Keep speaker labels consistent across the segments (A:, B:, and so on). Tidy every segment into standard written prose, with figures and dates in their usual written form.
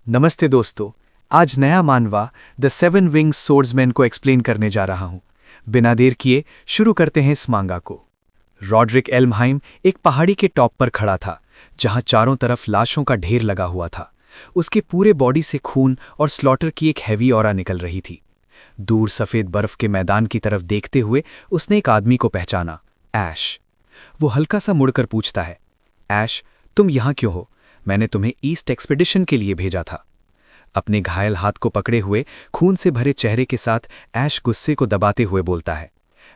A: नमस्ते दोस्तों। आज नया मानवा द सेवन विंग्स सोर्ड्समैन को एक्सप्लेन करने जा रहा हूं। बिना देर किए शुरू करते हैं इस मांगा को। रॉड्रिक एल्महाइम एक पहाड़ी के टॉप पर खड़ा था, जहां चारों तरफ लाशों का ढेर लगा हुआ था। उसके पूरे बॉडी से खून और स्लॉटर की एक हैवी ऑरा निकल रही थी। दूर सफेद बर्फ के मैदान की तरफ देखते हुए उसने एक आदमी को पहचाना, ऐश। वो हल्का सा मुड़कर पूछता है, ऐश, तुम यहां क्यों हो? मैंने तुम्हें ईस्ट एक्सपेडिशन के लिए भेजा था। अपने घायल हाथ को पकड़े हुए खून से भरे चेहरे के साथ ऐश गुस्से को दबाते हुए बोलता है,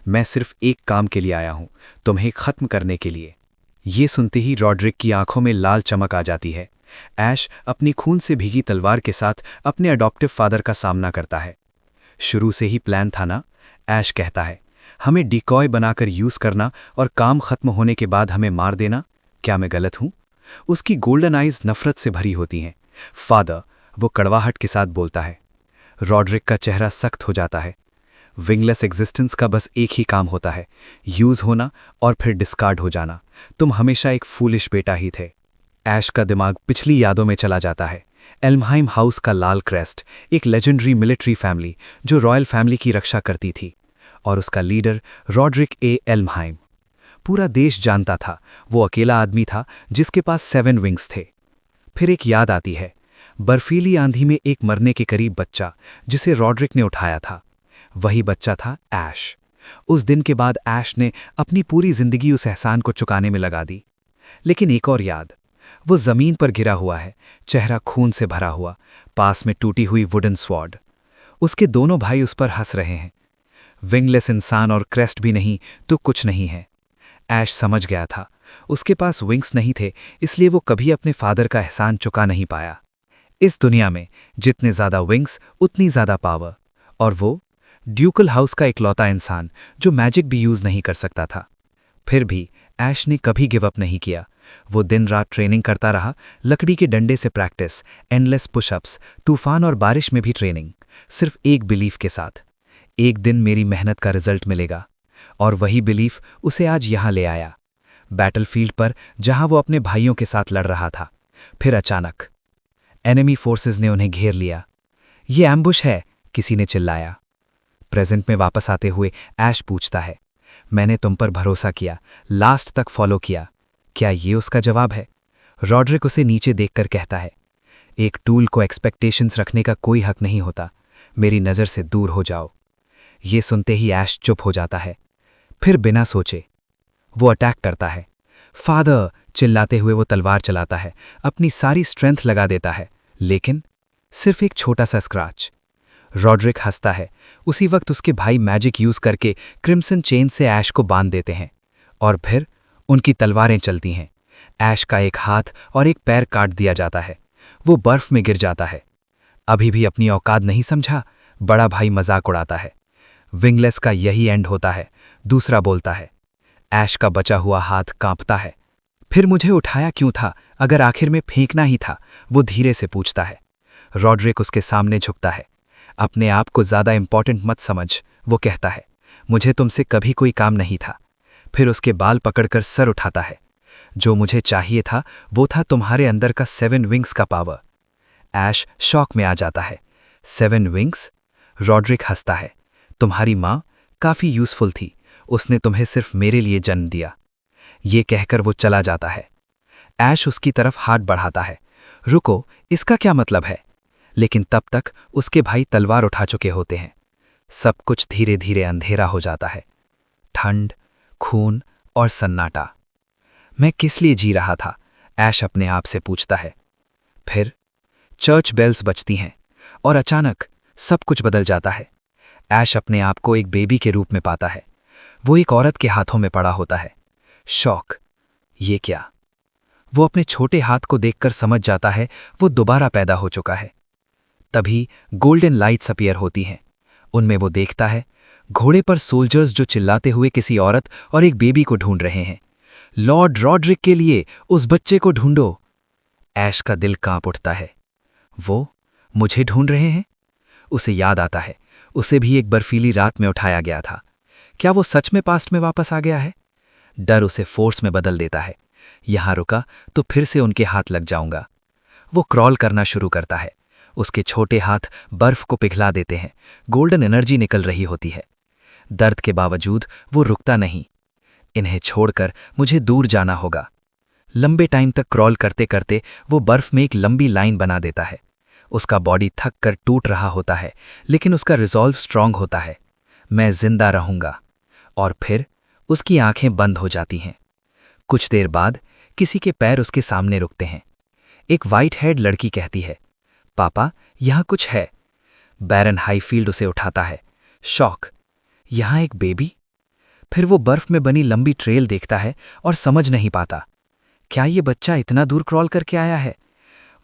A: मैं सिर्फ एक काम के लिए आया हूं, तुम्हें खत्म करने के लिए। ये सुनते ही रॉड्रिक की आंखों में लाल चमक आ जाती है। ऐश अपनी खून से भीगी तलवार के साथ अपने अडॉप्टिव फादर का सामना करता है। शुरू से ही प्लान था ना? ऐश कहता है, हमें डिकॉय बनाकर यूज करना और काम खत्म होने के बाद हमें मार देना। क्या मैं गलत हूं? उसकी गोल्डन आइज नफरत से भरी होती हैं। फादर, वो कड़वाहट के साथ बोलता है। रॉड्रिक का चेहरा सख्त हो जाता है। विंगलेस एग्जिस्टेंस का बस एक ही काम होता है, यूज होना और फिर डिस्कार्ड हो जाना। तुम हमेशा एक फूलिश बेटा ही थे। ऐश का दिमाग पिछली यादों में चला जाता है। एल्महाइम हाउस का लाल क्रेस्ट, एक लेजेंडरी मिलिट्री फैमिली जो रॉयल फैमिली की रक्षा करती थी, और उसका लीडर रॉड्रिक ए एल्महाइम। पूरा देश जानता था वो अकेला आदमी था जिसके पास 7 विंग्स थे। फिर एक याद आती है, बर्फीली आंधी में एक मरने के करीब बच्चा जिसे रॉड्रिक ने उठाया था। वही बच्चा था ऐश। उस दिन के बाद ऐश ने अपनी पूरी जिंदगी उस एहसान को चुकाने में लगा दी। लेकिन एक और याद, वो जमीन पर गिरा हुआ है, चेहरा खून से भरा हुआ, पास में टूटी हुई वुडन स्वॉर्ड। उसके दोनों भाई उस पर हंस रहे हैं। विंगलेस इंसान और क्रेस्ट भी नहीं तो कुछ नहीं है। ऐश समझ गया था, उसके पास विंग्स नहीं थे, इसलिए वो कभी अपने फादर का एहसान चुका नहीं पाया। इस दुनिया में जितने ज्यादा विंग्स उतनी ज्यादा पावर, और वो ड्यूकल हाउस का इकलौता इंसान जो मैजिक भी यूज नहीं कर सकता था। फिर भी ऐश ने कभी गिव अप नहीं किया। वो दिन रात ट्रेनिंग करता रहा, लकड़ी के डंडे से प्रैक्टिस, एंडलेस पुशअप्स, तूफान और बारिश में भी ट्रेनिंग, सिर्फ एक बिलीफ के साथ, एक दिन मेरी मेहनत का रिजल्ट मिलेगा। और वही बिलीफ उसे आज यहां ले आया, बैटलफील्ड पर, जहां वो अपने भाइयों के साथ लड़ रहा था। फिर अचानक एनिमी फोर्सेस ने उन्हें घेर लिया। ये एम्बुश है, किसी ने चिल्लाया। प्रेजेंट में वापस आते हुए ऐश पूछता है, मैंने तुम पर भरोसा किया, लास्ट तक फॉलो किया, क्या ये उसका जवाब है? रॉड्रिक उसे नीचे देखकर कहता है, एक टूल को एक्सपेक्टेशंस रखने का कोई हक नहीं होता, मेरी नज़र से दूर हो जाओ। ये सुनते ही ऐश चुप हो जाता है। फिर बिना सोचे वो अटैक करता है। फादर चिल्लाते हुए वो तलवार चलाता है, अपनी सारी स्ट्रेंथ लगा देता है, लेकिन सिर्फ एक छोटा सा स्क्रैच। रॉड्रिक हंसता है। उसी वक्त उसके भाई मैजिक यूज करके क्रिम्सन चेन से ऐश को बांध देते हैं, और फिर उनकी तलवारें चलती हैं। ऐश का एक हाथ और एक पैर काट दिया जाता है। वो बर्फ में गिर जाता है। अभी भी अपनी औकात नहीं समझा, बड़ा भाई मजाक उड़ाता है। विंगलेस का यही एंड होता है, दूसरा बोलता है। ऐश का बचा हुआ हाथ कांपता है। फिर मुझे उठाया क्यों था, अगर आखिर में फेंकना ही था? वो धीरे से पूछता है। रॉड्रिक उसके सामने झुकता है। अपने आप को ज्यादा इंपॉर्टेंट मत समझ, वो कहता है, मुझे तुमसे कभी कोई काम नहीं था। फिर उसके बाल पकड़कर सर उठाता है। जो मुझे चाहिए था वो था तुम्हारे अंदर का 7 विंग्स का पावर। ऐश शॉक में आ जाता है। 7 विंग्स? रॉड्रिक हंसता है। तुम्हारी माँ काफी यूजफुल थी, उसने तुम्हें सिर्फ मेरे लिए जन्म दिया। ये कहकर वो चला जाता है। ऐश उसकी तरफ हाथ बढ़ाता है। रुको, इसका क्या मतलब है? लेकिन तब तक उसके भाई तलवार उठा चुके होते हैं। सब कुछ धीरे धीरे अंधेरा हो जाता है। ठंड, खून और सन्नाटा। मैं किस लिए जी रहा था? ऐश अपने आप से पूछता है। फिर चर्च बेल्स बजती हैं, और अचानक सब कुछ बदल जाता है। ऐश अपने आप को एक बेबी के रूप में पाता है। वो एक औरत के हाथों में पड़ा होता है। शॉक, ये क्या? वो अपने छोटे हाथ को देखकर समझ जाता है वो दोबारा पैदा हो चुका है। तभी गोल्डन लाइट्स अपीयर होती हैं। उनमें वो देखता है घोड़े पर सोल्जर्स जो चिल्लाते हुए किसी औरत और एक बेबी को ढूंढ रहे हैं। लॉर्ड रॉड्रिक के लिए उस बच्चे को ढूंढो। ऐश का दिल कांप उठता है। वो मुझे ढूंढ रहे हैं? उसे याद आता है, उसे भी एक बर्फीली रात में उठाया गया था। क्या वो सच में पास्ट में वापस आ गया है? डर उसे फोर्स में बदल देता है। यहां रुका तो फिर से उनके हाथ लग जाऊंगा। वो क्रॉल करना शुरू करता है। उसके छोटे हाथ बर्फ को पिघला देते हैं, गोल्डन एनर्जी निकल रही होती है। दर्द के बावजूद वो रुकता नहीं। इन्हें छोड़कर मुझे दूर जाना होगा। लंबे टाइम तक क्रॉल करते करते वो बर्फ में एक लंबी लाइन बना देता है। उसका बॉडी थक कर टूट रहा होता है, लेकिन उसका रिजॉल्व स्ट्रांग होता है। मैं जिंदा रहूंगा। और फिर उसकी आंखें बंद हो जाती हैं। कुछ देर बाद किसी के पैर उसके सामने रुकते हैं। एक वाइट हेड लड़की कहती है, पापा, यहाँ कुछ है। बैरन हाईफील्ड उसे उठाता है। शॉक, यहाँ एक बेबी? फिर वो बर्फ में बनी लंबी ट्रेल देखता है और समझ नहीं पाता, क्या ये बच्चा इतना दूर क्रॉल करके आया है?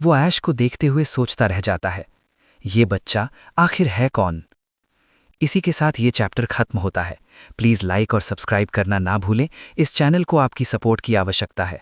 A: वो ऐश को देखते हुए सोचता रह जाता है, ये बच्चा आखिर है कौन? इसी के साथ ये चैप्टर खत्म होता है। प्लीज़ लाइक और सब्सक्राइब करना ना भूलें। इस चैनल को आपकी सपोर्ट की आवश्यकता है।